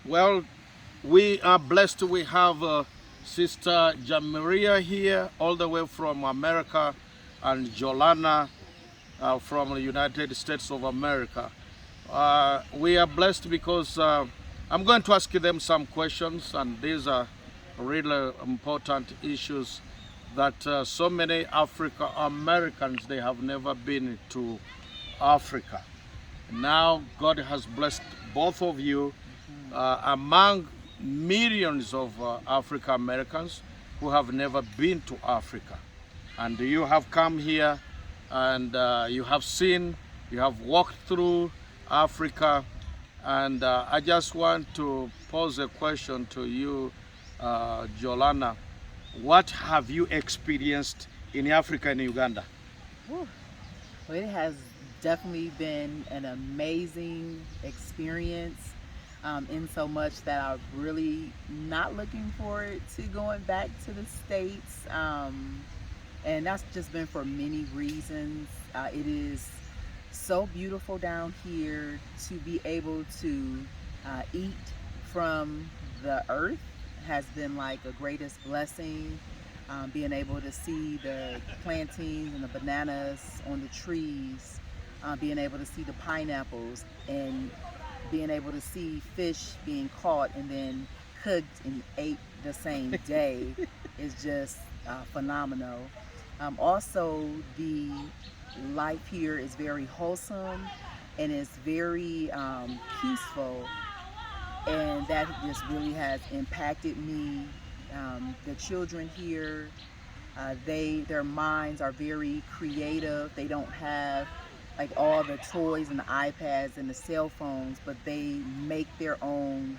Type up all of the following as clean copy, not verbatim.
Well, we are blessed. We have Sister Jamaria here, all the way from America, and Jolana from the United States of America. We are blessed because I'm going to ask them some questions, and these are really important issues that so many African Americans, they have never been to Africa. Now God has blessed both of you among millions of African Americans who have never been to Africa. And you have come here and you have seen, you have walked through Africa. And I just want to pose a question to you, Jolana. What have you experienced in Africa and Uganda? Whew. Well, it has definitely been an amazing experience, in so much that I'm really not looking forward to going back to the States. And that's just been for many reasons. It is so beautiful down here to be able to eat from the earth has been like a greatest blessing. Being able to see the plantains and the bananas on the trees, being able to see the pineapples, and being able to see fish being caught and then cooked and ate the same day is just phenomenal. Also, the life here is very wholesome and it's very peaceful, and that just really has impacted me. The children here, their minds are very creative. They don't have like all the toys and the iPads and the cell phones, but they make their own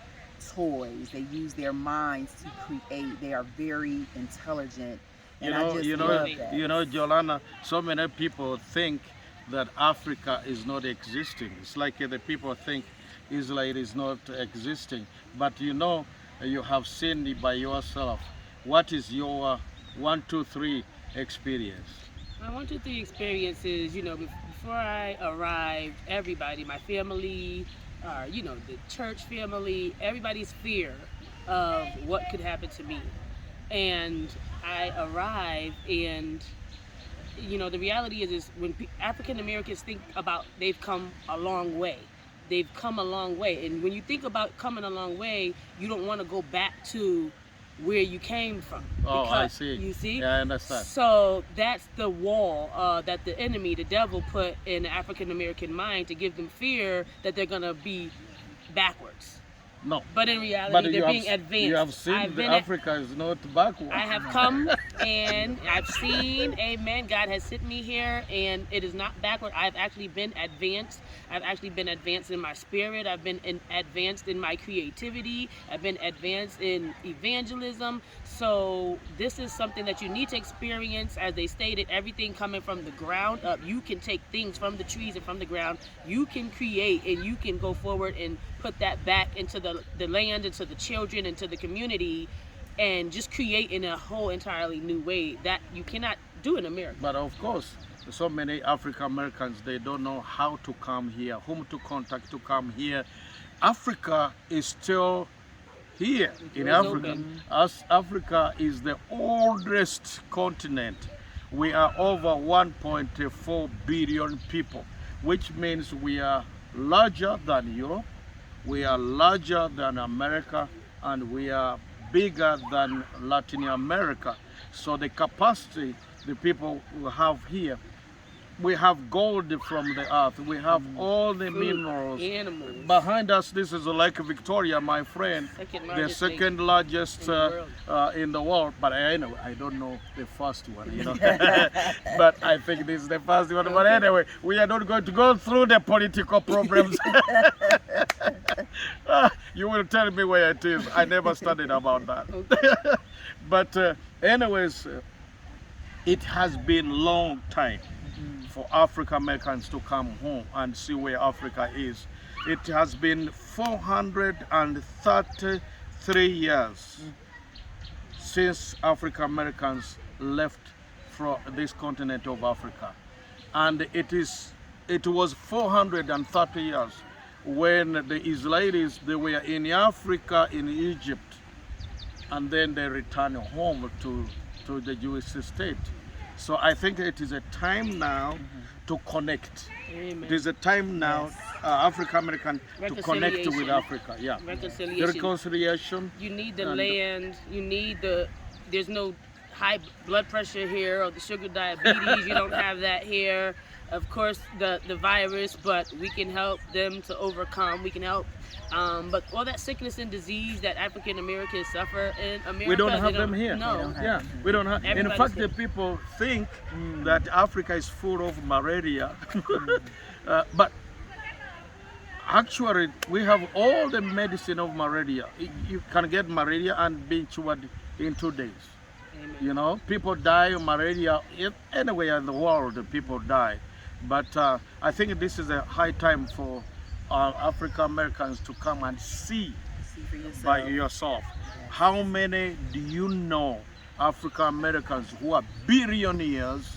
toys. They use their minds to create. They are very intelligent, and I just love that. Jolana. So many people think that Africa is not existing. It's like the people think Israel is not existing, but you have seen it by yourself. What is your one, two, three experience? My 1, 2, 3 experience is, before I arrived, everybody, my family, the church family, everybody's fear of what could happen to me. And I arrived, and the reality is when African Americans think about, they've come a long way. They've come a long way. And when you think about coming a long way, you don't want to go back to where you came from. Oh, I see. You see? Yeah, I understand. So that's the wall that the enemy, the devil, put in the African American mind to give them fear that they're going to be backwards. No. But in reality, they're being advanced. You have seen Africa is not backward. I have come and I've seen, amen, God has sent me here, and it is not backward. I've actually been advanced. I've actually been advanced in my spirit. I've been advanced in my creativity. I've been advanced in evangelism. So this is something that you need to experience. As they stated, everything coming from the ground up. You can take things from the trees and from the ground. You can create, and you can go forward and put that back into the land, into the children, into the community, and just create in a whole entirely new way that you cannot do in America. But of course, so many African Americans, they don't know how to come here, whom to contact to come here. Africa is still here in Africa. As Africa is the oldest continent. We are over 1.4 billion people, which means we are larger than Europe, we are larger than America, and we are bigger than Latin America. So the capacity the people will have here, we have gold from the earth, we have all the minerals. Animals. Behind us, this is Lake Victoria, my friend, the second largest in the world. But anyway, I don't know the first one, but I think this is the first one. Okay. But anyway, we are not going to go through the political problems. You will tell me where it is. I never studied about that. Okay. But anyways, it has been long time for African Americans to come home and see where Africa is. It has been 433 years since African Americans left from this continent of Africa. And it was 430 years when the Israelis, they were in Africa, in Egypt, and then they returned home to the Jewish state. So I think it is a time now to connect. Amen. It is a time now, Yes. African American, to connect with Reconciliation. Africa. Yeah. The Reconciliation. reconciliation. You need the And- land. You need the. There's no high blood pressure here or the sugar diabetes. You don't have that here. Of course, the virus, but we can help them to overcome. We can help. But all that sickness and disease that African Americans suffer in America, We don't they have them here. No. We don't have Yeah, we don't have. In Everybody's fact, here. the people think that Africa is full of malaria, but actually, we have all the medicine of malaria. You can get malaria and be cured in 2 days. Amen. You know, people die of malaria anywhere in the world. People die, but I think this is a high time for African Americans to come and see See for yourself. by yourself. How many do you know African Americans who are billionaires?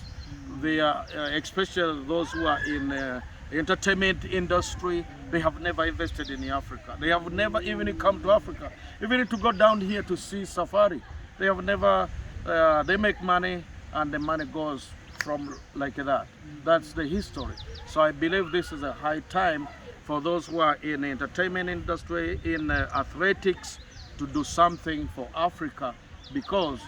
They are, especially those who are in entertainment industry. They have never invested in Africa. They have never even come to Africa, even to go down here to see safari. They have never. They make money, and the money goes from like that. That's the history. So I believe this is a high time for those who are in the entertainment industry, in athletics, to do something for Africa, because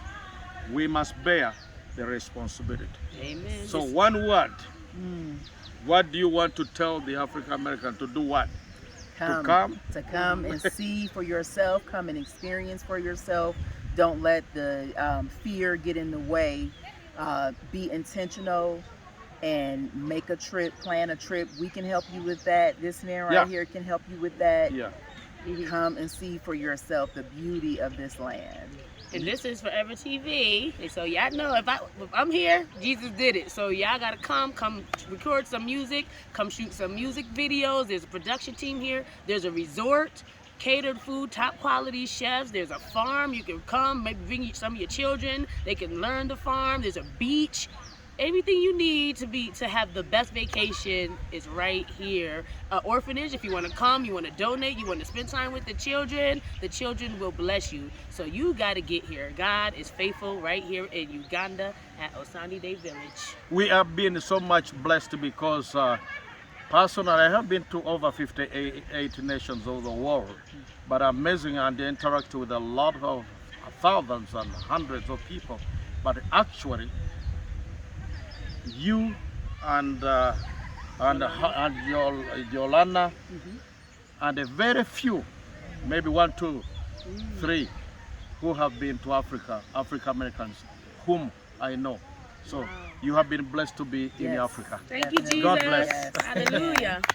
we must bear the responsibility. Amen. So one word, what do you want to tell the African American to do what? come? To come and see for yourself, come and experience for yourself. Don't let the fear get in the way. Be intentional and make a trip, plan a trip. We can help you with that. This man right Yeah. here can help you with that. Yeah. Come and see for yourself the beauty of this land. And this is Forever TV. And so y'all know if I'm here, Jesus did it. So y'all gotta come record some music, come shoot some music videos. There's a production team here. There's a resort, catered food, top quality chefs. There's a farm. You can come, maybe bring some of your children. They can learn the farm. There's a beach. Everything you need to have the best vacation is right here. Orphanage, if you want to come, you want to donate, you want to spend time with the children will bless you. So you got to get here. God is faithful right here in Uganda at Osani Day Village. We have been so much blessed because personally I have been to over 58 nations of the world, but amazing, and interact with a lot of thousands and hundreds of people. But actually, you and Yolanda and a very few, maybe 1, 2, 3, who have been to Africa, African Americans, whom I know. So you have been blessed to be in Yes. Africa. Thank you, Definitely. Jesus. God bless. Yes. Hallelujah.